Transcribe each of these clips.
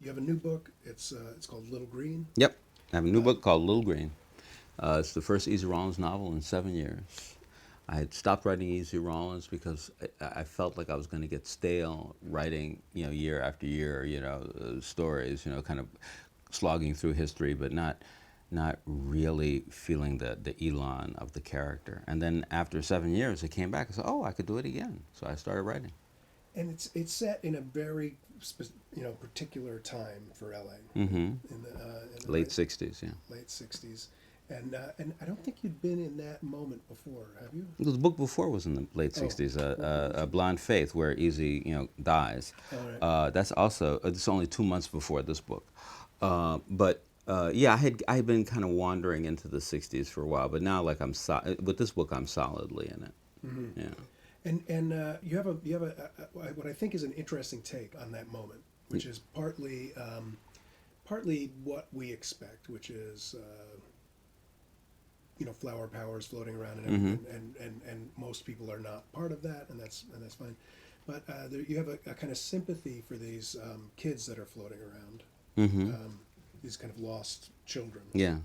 you have a new book. It's called Little Green. Yep. I have a new book called Little Green. It's the first Easy Rawlins novel in 7 years. I had stopped writing Easy Rawlins because I felt like I was going to get stale writing, year after year, stories, kind of slogging through history, but not really feeling the elan of the character. And then after 7 years, it came back. I said, "Oh, I could do it again." So I started writing. And it's set in a very particular time for LA Mm-hmm. in the Late '60s, yeah. late '60s, and I don't think you'd been in that moment before, have you? The book before was in the late Oh, '60s, what was it? Blind Faith, where Easy, dies. All right. That's also it's only 2 months before this book, but yeah, I had been kind of wandering into the '60s for a while, but now like with this book I'm solidly in it. Mm-hmm. Yeah. And you have what I think is an interesting take on that moment, which is partly what we expect, which is flower powers floating around and Mm-hmm. everything, and most people are not part of that, and that's fine. But you have a kind of sympathy for these kids that are floating around, Mm-hmm. these kind of lost children. Yeah.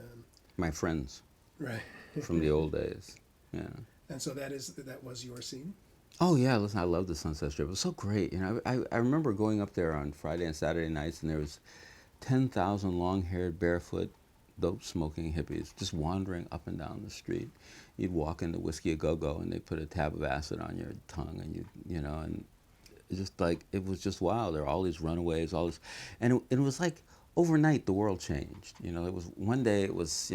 Um, My friends right. from the old days. Yeah. And so that was your scene. Oh yeah, listen, I love the Sunset Strip. It was so great. I remember going up there on Friday and Saturday nights, and there was 10,000 long-haired, barefoot, dope-smoking hippies just wandering up and down the street. You'd walk into Whiskey A Go Go, and they put a tab of acid on your tongue, and and it's just like it was just wild. There were all these runaways, all this, and it was like overnight the world changed. It was one day it was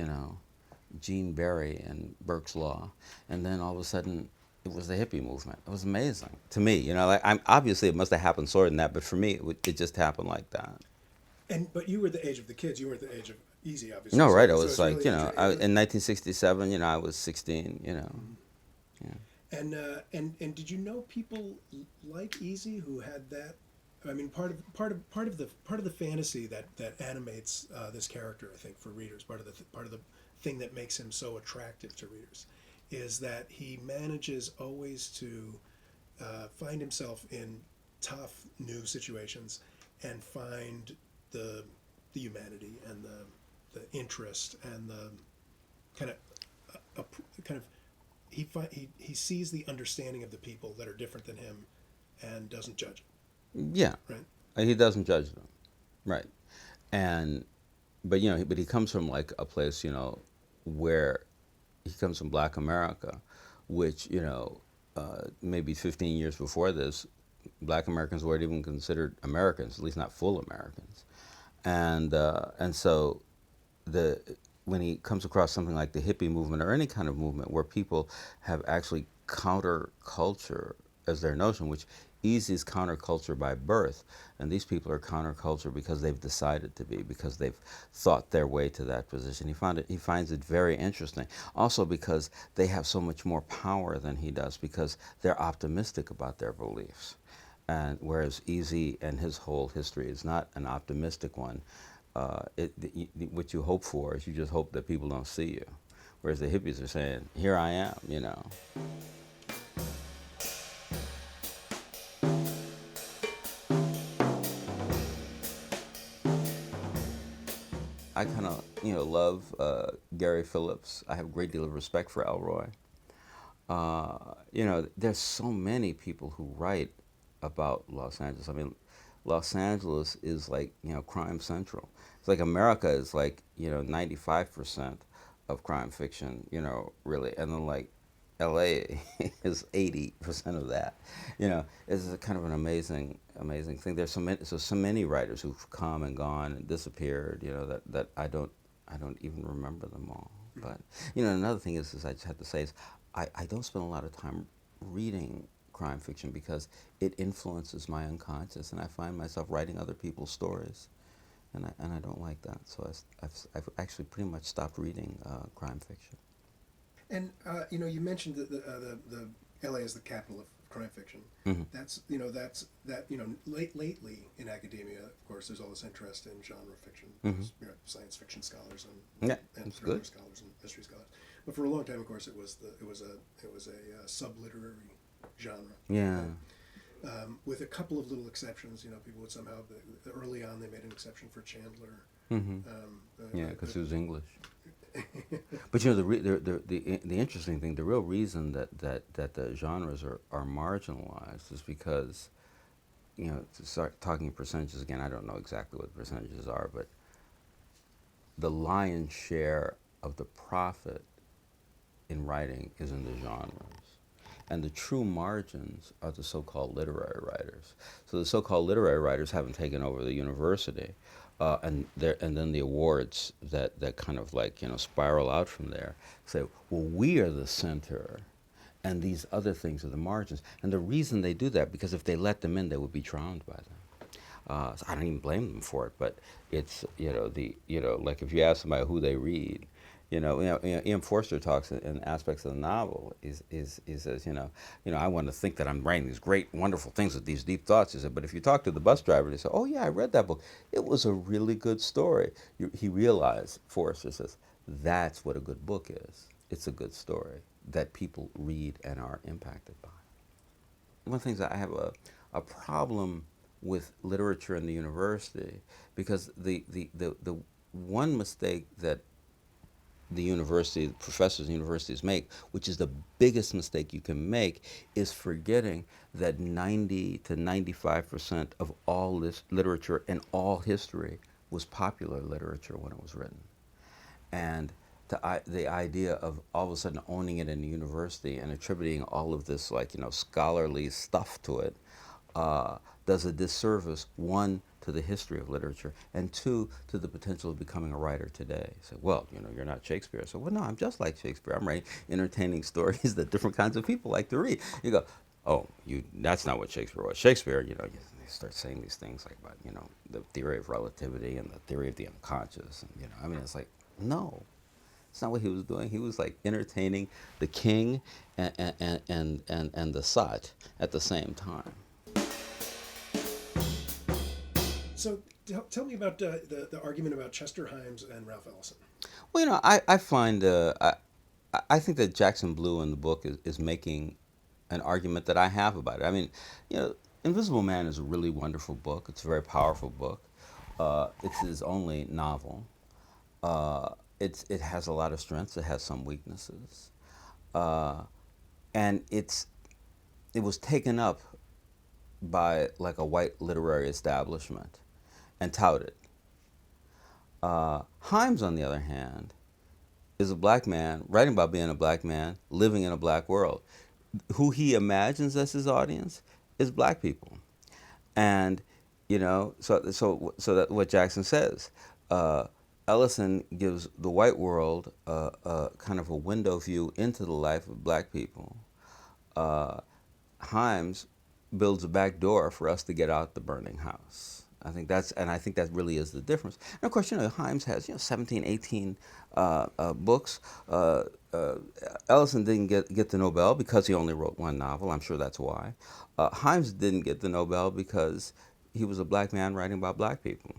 Gene Berry and Burke's Law, and then all of a sudden it was the hippie movement. It was amazing to me. Like I'm obviously it must have happened sort of than that, but for me it just happened like that. But you were the age of the kids. You weren't the age of Easy, obviously. No, So right? I so was it's like, really in 1967, I was 16. Mhm. Yeah. And did you know people like Easy who had that? I mean, part of the fantasy that animates this character, I think, for readers, part of the thing that makes him so attractive to readers, is that he manages always to find himself in tough new situations and find the the humanity and the interest and the kind of kind of he sees the understanding of the people that are different than him and doesn't judge Yeah. it, right? He doesn't judge them, right? And but he comes from like a place, where he comes from Black America, which maybe 15 years before this, Black Americans weren't even considered Americans, at least not full Americans, and so the when he comes across something like the hippie movement or any kind of movement where people have actually counterculture as their notion, which Easy's counterculture by birth, and these people are counterculture because they've decided to be, because they've thought their way to that position. He finds it very interesting. Also because they have so much more power than he does, because they're optimistic about their beliefs. And whereas Easy and his whole history is not an optimistic one, what you hope for is you just hope that people don't see you. Whereas the hippies are saying, "Here I am." I kind of love Gary Phillips. I have a great deal of respect for Elroy. There's so many people who write about Los Angeles. I mean, Los Angeles is like crime central. It's like America is like 95% of crime fiction. Really, and then like L.A. is 80% of that. It's a kind of an amazing thing. There's so many writers who've come and gone and disappeared. That I don't even remember them all. But another thing is I just have to say is I don't spend a lot of time reading crime fiction because it influences my unconscious, and I find myself writing other people's stories, and I don't like that. So I've actually pretty much stopped reading crime fiction. And you mentioned the LA is the capital of crime fiction. Hmm. Lately in academia, of course, there's all this interest in genre fiction. Hmm. There's, science fiction scholars Yeah, and that's thriller good. scholars and mystery scholars. But for a long time, of course, it was a subliterary genre. Yeah. Right? with a couple of little exceptions. People would somehow early on they made an exception for Chandler. Mm-hmm. Yeah, because he was English. But the interesting thing, the real reason that the genres are marginalized is because, to start talking percentages again, I don't know exactly what the percentages are, but the lion's share of the profit in writing is in the genres. And the true margins are the so-called literary writers. So the so-called literary writers haven't taken over the university, and then the awards that kind of spiral out from there say, well, we are the center, and these other things are the margins. And the reason they do that, because if they let them in, they would be drowned by them. So I don't even blame them for it, but it's like if you ask somebody who they read, Ian Forster talks in aspects of the novel. He says, I want to think that I'm writing these great, wonderful things with these deep thoughts. He said, but if you talk to the bus driver, they say, oh yeah, I read that book. It was a really good story. He realized, Forster says, that's what a good book is. It's a good story that people read and are impacted by. One of the things that I have a problem with literature in the university, because the one mistake that the professors in universities make, which is the biggest mistake you can make, is forgetting that 90 to 95% of all this literature and all history was popular literature when it was written. And the idea of all of a sudden owning it in the university and attributing all of this scholarly stuff to it does a disservice, one, to the history of literature, and two, to the potential of becoming a writer today. So, well, you're not Shakespeare. So, well, no, I'm just like Shakespeare. I'm writing entertaining stories that different kinds of people like to read. You go, oh, that's not what Shakespeare was. Shakespeare, you start saying these things like about, the theory of relativity and the theory of the unconscious. And, it's like, no. That's not what he was doing. He was entertaining the king and the sot at the same time. So tell me about the argument about Chester Himes and Ralph Ellison. Well, I find I think that Jackson Blue in the book is making an argument that I have about it. I mean, Invisible Man is a really wonderful book. It's a very powerful book. It's his only novel. It has a lot of strengths. It has some weaknesses, and it was taken up by a white literary establishment and touted. Himes, on the other hand, is a black man writing about being a black man living in a black world. Who he imagines as his audience is black people, and so that what Jackson says. Ellison gives the white world kind of a window view into the life of black people. Himes builds a back door for us to get out the burning house. I think that really is the difference. And of course, Himes has 17, 18 books. Ellison didn't get the Nobel because he only wrote one novel. I'm sure that's why. Himes didn't get the Nobel because he was a black man writing about black people.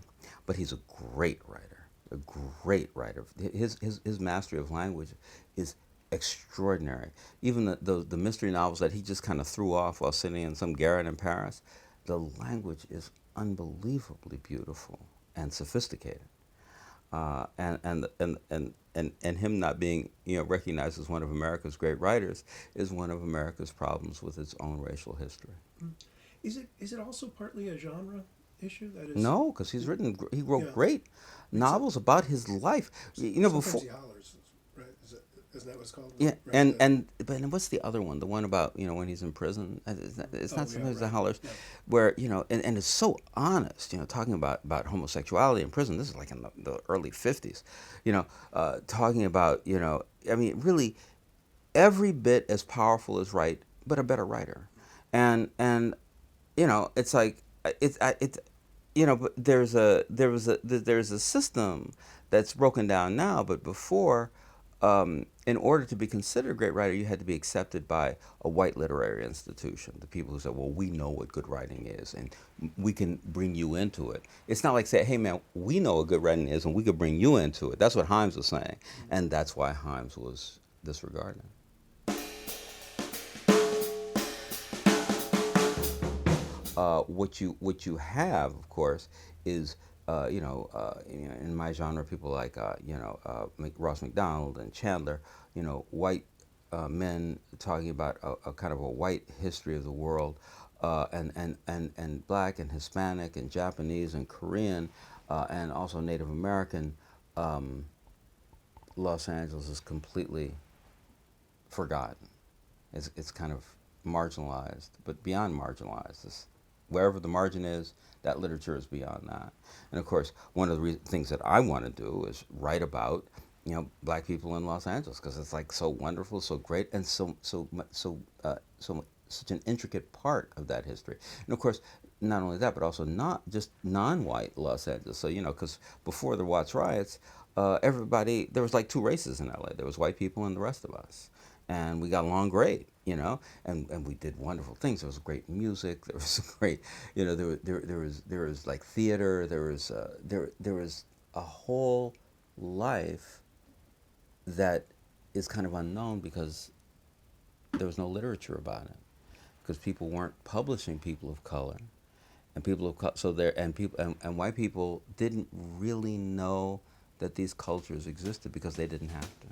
But he's a great writer. A great writer. His mastery of language is extraordinary. Even the mystery novels that he just kind of threw off while sitting in some garret in Paris, the language is unbelievably beautiful and sophisticated. And him not being recognized as one of America's great writers is one of America's problems with its own racial history. Is it also partly a genre issue? That is, no, because he wrote great novels about his life. Sometimes Before he hollers, right? Isn't that what it's called? yeah, Right, but what's the other one? The one about when he's in prison. It's not sometimes the right. hollers, Yeah. where and it's so honest. Talking about homosexuality in prison. This is like in the early '50s. Talking about I mean, really, every bit as powerful as Wright, but a better writer, and it's like it's but there's a system that's broken down now, but before. In order to be considered a great writer, you had to be accepted by a white literary institution. The people who said, well, we know what good writing is, and we can bring you into it. It's not like saying, hey, man, we know what good writing is, and we could bring you into it. That's what Himes was saying, and that's why Himes was disregarded. What you have, of course, is in my genre, people like Ross McDonald and Chandler, white men talking about a kind of a white history of the world, and black and Hispanic and Japanese and Korean, and also Native American. Um, Los Angeles is completely forgotten. It's kind of marginalized, but beyond marginalized. Wherever the margin is, that literature is beyond that. And of course, one of the things that I want to do is write about, black people in Los Angeles, because it's like so wonderful, so great, and such an intricate part of that history. And of course, not only that, but also not just non-white Los Angeles. So because before the Watts riots, everybody, there was like two races in LA. There was white people and the rest of us, and we got along great, and we did wonderful things. There was great music. There was great, there was like theater. There was a whole life that is kind of unknown because there was no literature about it, because people weren't publishing people of color, and people of color. So there, and people and white people didn't really know that these cultures existed because they didn't have to.